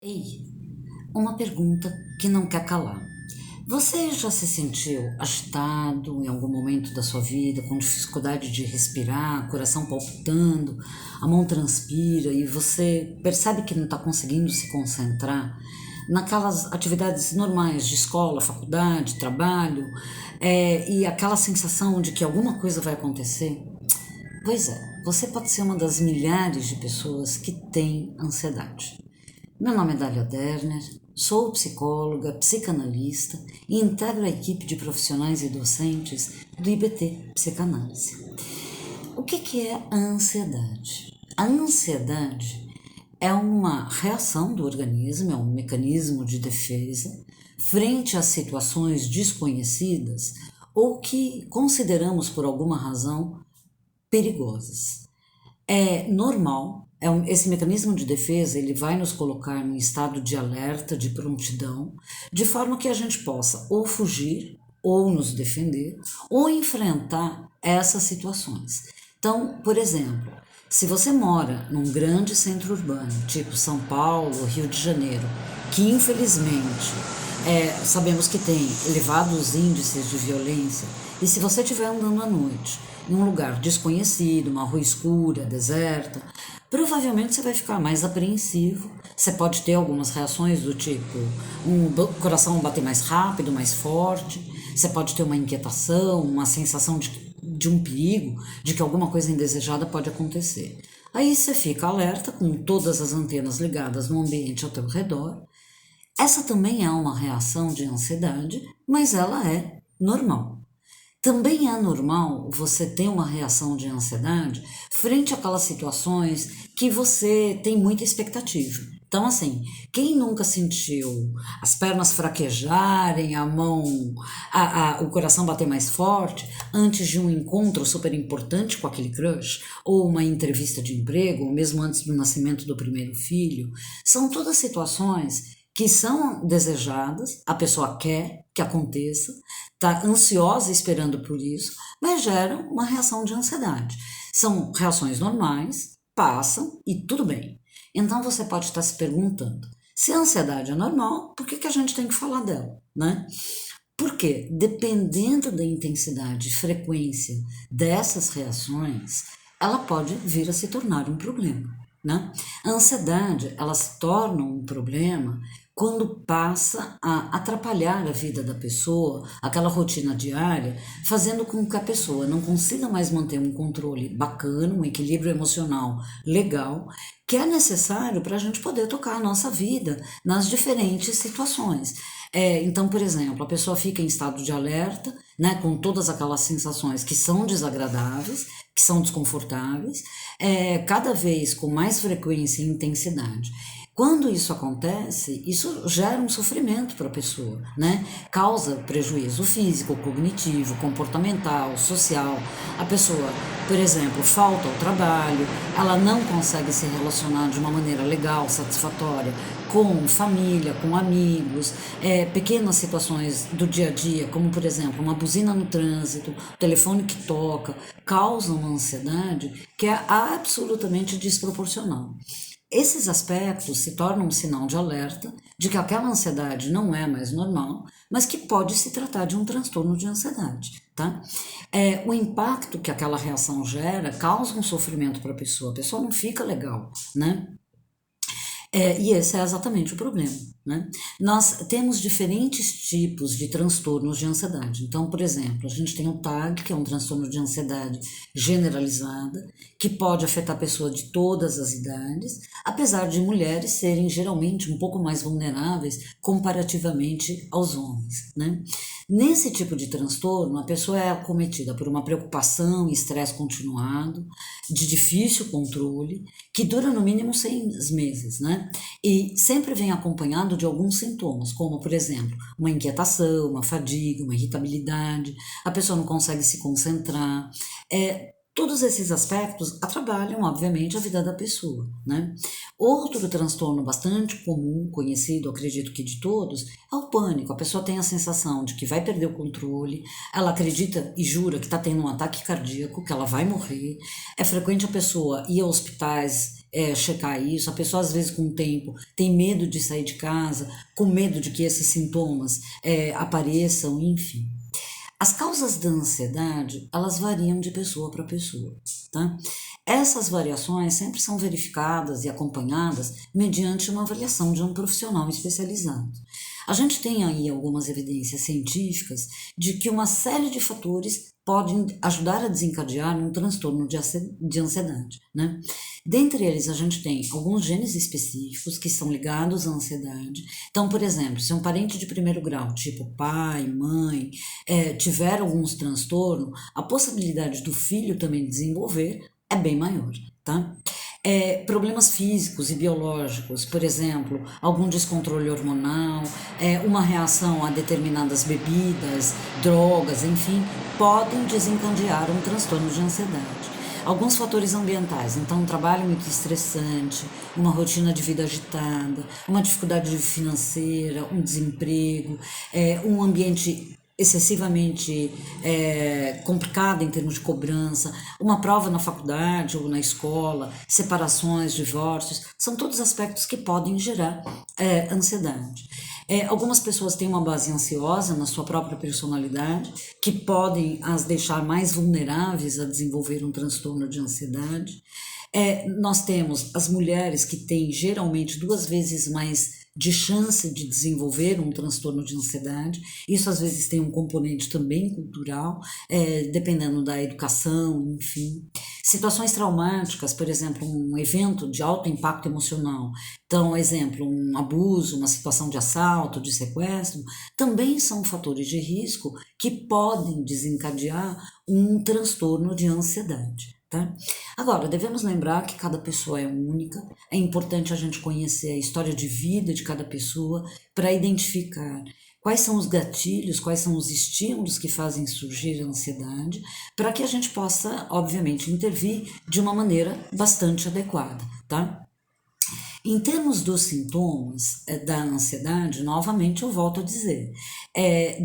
Ei, uma pergunta que não quer calar. Você já se sentiu agitado em algum momento da sua vida, com dificuldade de respirar, coração palpitando, a mão transpira e você percebe que não está conseguindo se concentrar naquelas atividades normais de escola, faculdade, trabalho, e aquela sensação de que alguma coisa vai acontecer? Pois é, você pode ser uma das milhares de pessoas que têm ansiedade. Meu nome é Dália Derner, sou psicóloga, psicanalista e integro a equipe de profissionais e docentes do IBT Psicanálise. O que é a ansiedade? A ansiedade é uma reação do organismo, é um mecanismo de defesa frente a situações desconhecidas ou que consideramos por alguma razão perigosas. É normal, esse mecanismo de defesa ele vai nos colocar em estado de alerta, de prontidão, de forma que a gente possa ou fugir, ou nos defender, ou enfrentar essas situações. Então, por exemplo, se você mora num grande centro urbano, tipo São Paulo, Rio de Janeiro, que infelizmente sabemos que tem elevados índices de violência, e se você estiver andando à noite em um lugar desconhecido, uma rua escura, deserta, provavelmente você vai ficar mais apreensivo. Você pode ter algumas reações do tipo coração bater mais rápido, mais forte. Você pode ter uma inquietação, uma sensação de um perigo, de que alguma coisa indesejada pode acontecer. Aí você fica alerta com todas as antenas ligadas no ambiente ao teu redor. Essa também é uma reação de ansiedade, mas ela é normal. Também é normal você ter uma reação de ansiedade frente àquelas situações que você tem muita expectativa. Então, assim, quem nunca sentiu as pernas fraquejarem, a mão, o coração bater mais forte antes de um encontro super importante com aquele crush, ou uma entrevista de emprego, ou mesmo antes do nascimento do primeiro filho, são todas situações que são desejadas, a pessoa quer que aconteça, está ansiosa esperando por isso, mas geram uma reação de ansiedade. São reações normais, passam e tudo bem. Então você pode estar se perguntando, se a ansiedade é normal, por que a gente tem que falar dela, né? Porque dependendo da intensidade e frequência dessas reações, ela pode vir a se tornar um problema, né? A ansiedade, ela se torna um problema quando passa a atrapalhar a vida da pessoa, aquela rotina diária, fazendo com que a pessoa não consiga mais manter um controle bacana, um equilíbrio emocional legal, que é necessário para a gente poder tocar a nossa vida nas diferentes situações. Então, por exemplo, a pessoa fica em estado de alerta, né, com todas aquelas sensações que são desagradáveis, que são desconfortáveis, cada vez com mais frequência e intensidade. Quando isso acontece, isso gera um sofrimento para a pessoa, né? Causa prejuízo físico, cognitivo, comportamental, social. A pessoa, por exemplo, falta ao trabalho, ela não consegue se relacionar de uma maneira legal, satisfatória, com família, com amigos, pequenas situações do dia a dia, como por exemplo, uma buzina no trânsito, o telefone que toca, causam uma ansiedade que é absolutamente desproporcional. Esses aspectos se tornam um sinal de alerta de que aquela ansiedade não é mais normal, mas que pode se tratar de um transtorno de ansiedade, tá? O impacto que aquela reação gera causa um sofrimento para a pessoa não fica legal, né? E esse é exatamente o problema, né? Nós temos diferentes tipos de transtornos de ansiedade. Então, por exemplo, a gente tem o TAG, que é um transtorno de ansiedade generalizada, que pode afetar a pessoa de todas as idades, apesar de mulheres serem geralmente um pouco mais vulneráveis comparativamente aos homens, né? Nesse tipo de transtorno, a pessoa é acometida por uma preocupação e estresse continuado, de difícil controle, que dura no mínimo 6 meses, né? E sempre vem acompanhado de alguns sintomas, como, por exemplo, uma inquietação, uma fadiga, uma irritabilidade, a pessoa não consegue se concentrar. Todos esses aspectos atrapalham, obviamente, a vida da pessoa, né? Outro transtorno bastante comum, conhecido, acredito que de todos, é o pânico. A pessoa tem a sensação de que vai perder o controle, ela acredita e jura que está tendo um ataque cardíaco, que ela vai morrer. É frequente a pessoa ir a hospitais checar isso. A pessoa, às vezes, com o tempo, tem medo de sair de casa, com medo de que esses sintomas apareçam, enfim. As causas da ansiedade, elas variam de pessoa para pessoa, tá? Essas variações sempre são verificadas e acompanhadas mediante uma avaliação de um profissional especializado. A gente tem aí algumas evidências científicas de que uma série de fatores podem ajudar a desencadear um transtorno de ansiedade, né? Dentre eles, a gente tem alguns genes específicos que são ligados à ansiedade. Então, por exemplo, se um parente de primeiro grau, tipo pai, mãe, tiver alguns transtornos, a possibilidade do filho também desenvolver é bem maior, tá? Problemas físicos e biológicos, por exemplo, algum descontrole hormonal, uma reação a determinadas bebidas, drogas, enfim, podem desencadear um transtorno de ansiedade. Alguns fatores ambientais, então um trabalho muito estressante, uma rotina de vida agitada, uma dificuldade financeira, um desemprego, um ambiente excessivamente complicado em termos de cobrança, uma prova na faculdade ou na escola, separações, divórcios, são todos aspectos que podem gerar ansiedade. Algumas pessoas têm uma base ansiosa na sua própria personalidade, que podem as deixar mais vulneráveis a desenvolver um transtorno de ansiedade. Nós temos as mulheres que têm geralmente 2 vezes mais de chance de desenvolver um transtorno de ansiedade. Isso às vezes tem um componente também cultural, dependendo da educação, enfim. Situações traumáticas, por exemplo, um evento de alto impacto emocional. Então, exemplo, um abuso, uma situação de assalto, de sequestro, também são fatores de risco que podem desencadear um transtorno de ansiedade. Tá? Agora, devemos lembrar que cada pessoa é única, é importante a gente conhecer a história de vida de cada pessoa para identificar quais são os gatilhos, quais são os estímulos que fazem surgir a ansiedade, para que a gente possa, obviamente, intervir de uma maneira bastante adequada, tá? Em termos dos sintomas da ansiedade, novamente eu volto a dizer,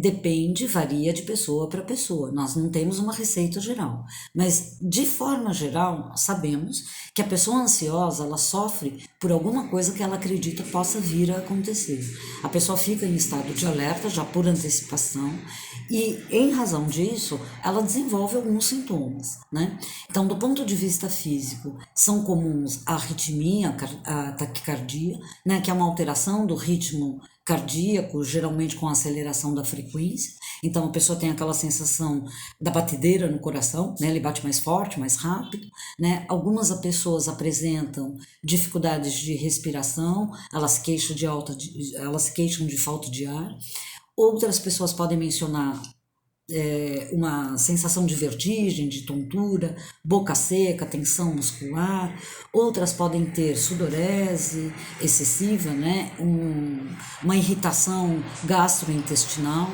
depende, varia de pessoa para pessoa. Nós não temos uma receita geral, mas de forma geral nós sabemos que a pessoa ansiosa ela sofre por alguma coisa que ela acredita possa vir a acontecer. A pessoa fica em estado de alerta já por antecipação e, em razão disso, ela desenvolve alguns sintomas, né? Então, do ponto de vista físico, são comuns a arritmia, a taquicardia, né, que é uma alteração do ritmo cardíaco, geralmente com aceleração da frequência. Então, a pessoa tem aquela sensação da batedeira no coração, né, ele bate mais forte, mais rápido, né? Algumas pessoas apresentam dificuldades de respiração, elas se queixam de falta de ar. Outras pessoas podem mencionar uma sensação de vertigem, de tontura, boca seca, tensão muscular. Outras podem ter sudorese excessiva, né? Uma irritação gastrointestinal.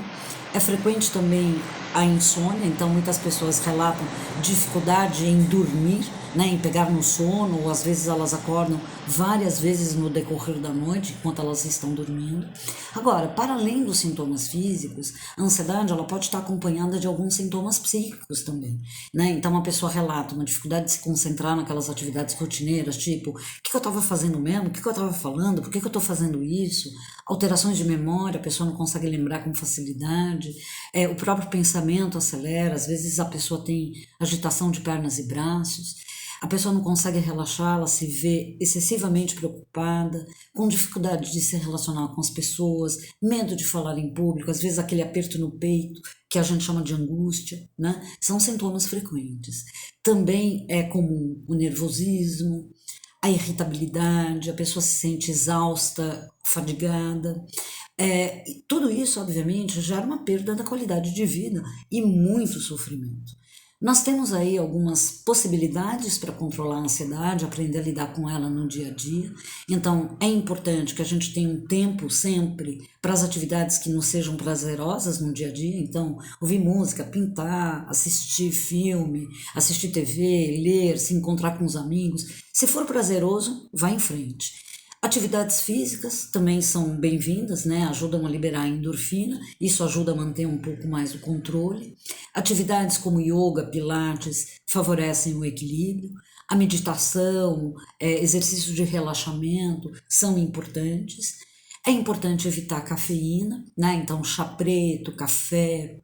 É frequente também a insônia, então muitas pessoas relatam dificuldade em dormir, né, em pegar no sono, ou às vezes elas acordam várias vezes no decorrer da noite, enquanto elas estão dormindo. Agora, para além dos sintomas físicos, a ansiedade ela pode estar acompanhada de alguns sintomas psíquicos também, né? Então uma pessoa relata uma dificuldade de se concentrar naquelas atividades rotineiras, tipo, o que eu estava fazendo mesmo, o que eu estava falando, por que eu estou fazendo isso? Alterações de memória, a pessoa não consegue lembrar com facilidade, o próprio pensamento acelera, às vezes a pessoa tem agitação de pernas e braços, a pessoa não consegue relaxar, ela se vê excessivamente preocupada, com dificuldade de se relacionar com as pessoas, medo de falar em público, às vezes aquele aperto no peito, que a gente chama de angústia, né? São sintomas frequentes. Também é comum o nervosismo, a irritabilidade, a pessoa se sente exausta, fadigada. Tudo isso, obviamente, gera uma perda da qualidade de vida e muito sofrimento. Nós temos aí algumas possibilidades para controlar a ansiedade, aprender a lidar com ela no dia a dia. Então, é importante que a gente tenha um tempo sempre para as atividades que não sejam prazerosas no dia a dia. Então, ouvir música, pintar, assistir filme, assistir TV, ler, se encontrar com os amigos. Se for prazeroso, vá em frente. Atividades físicas também são bem-vindas, né? Ajudam a liberar a endorfina, isso ajuda a manter um pouco mais o controle. Atividades como yoga, pilates, favorecem o equilíbrio. A meditação, exercício de relaxamento são importantes. É importante evitar a cafeína, né? Então, chá preto, café,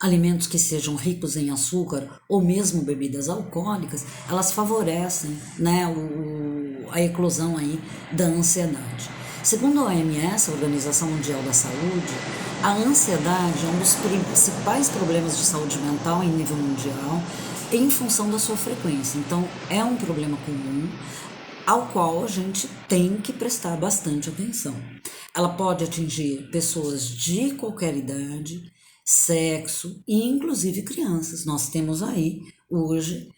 alimentos que sejam ricos em açúcar ou mesmo bebidas alcoólicas, elas favorecem, né, a eclosão aí da ansiedade. Segundo a OMS, a Organização Mundial da Saúde, a ansiedade é um dos principais problemas de saúde mental em nível mundial em função da sua frequência. Então, é um problema comum ao qual a gente tem que prestar bastante atenção. Ela pode atingir pessoas de qualquer idade, sexo e inclusive crianças. Nós temos aí hoje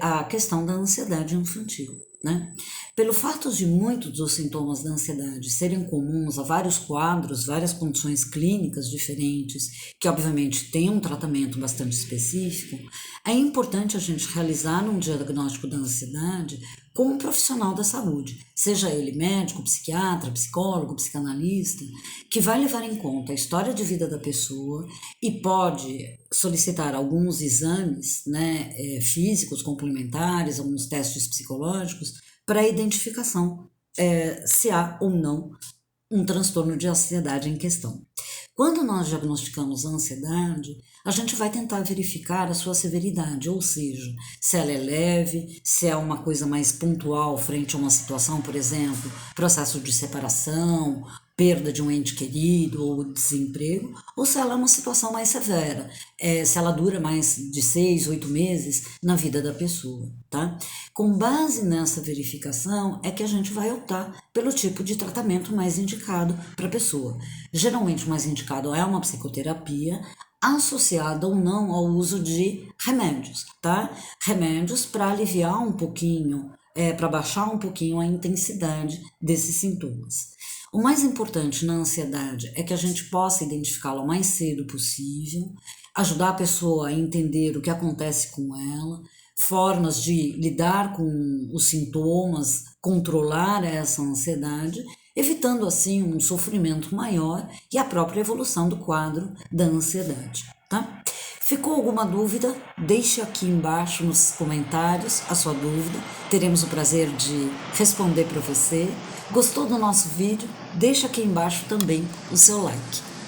a questão da ansiedade infantil, né? Pelo fato de muitos dos sintomas da ansiedade serem comuns a vários quadros, várias condições clínicas diferentes, que obviamente têm um tratamento bastante específico, é importante a gente realizar um diagnóstico da ansiedade com um profissional da saúde, seja ele médico, psiquiatra, psicólogo, psicanalista, que vai levar em conta a história de vida da pessoa e pode solicitar alguns exames, né, físicos complementares, alguns testes psicológicos, para a identificação se há ou não um transtorno de ansiedade em questão. Quando nós diagnosticamos a ansiedade, a gente vai tentar verificar a sua severidade, ou seja, se ela é leve, se é uma coisa mais pontual frente a uma situação, por exemplo, processo de separação, perda de um ente querido ou desemprego, ou se ela é uma situação mais severa, se ela dura mais de 6, 8 meses na vida da pessoa, tá? Com base nessa verificação é que a gente vai optar pelo tipo de tratamento mais indicado para a pessoa. Geralmente o mais indicado é uma psicoterapia, associada ou não ao uso de remédios, tá? Remédios para aliviar um pouquinho, para baixar um pouquinho a intensidade desses sintomas. O mais importante na ansiedade é que a gente possa identificá-la o mais cedo possível, ajudar a pessoa a entender o que acontece com ela, formas de lidar com os sintomas, controlar essa ansiedade, evitando assim um sofrimento maior e a própria evolução do quadro da ansiedade, tá? Ficou alguma dúvida? Deixe aqui embaixo nos comentários a sua dúvida. Teremos o prazer de responder para você. Gostou do nosso vídeo? Deixa aqui embaixo também o seu like.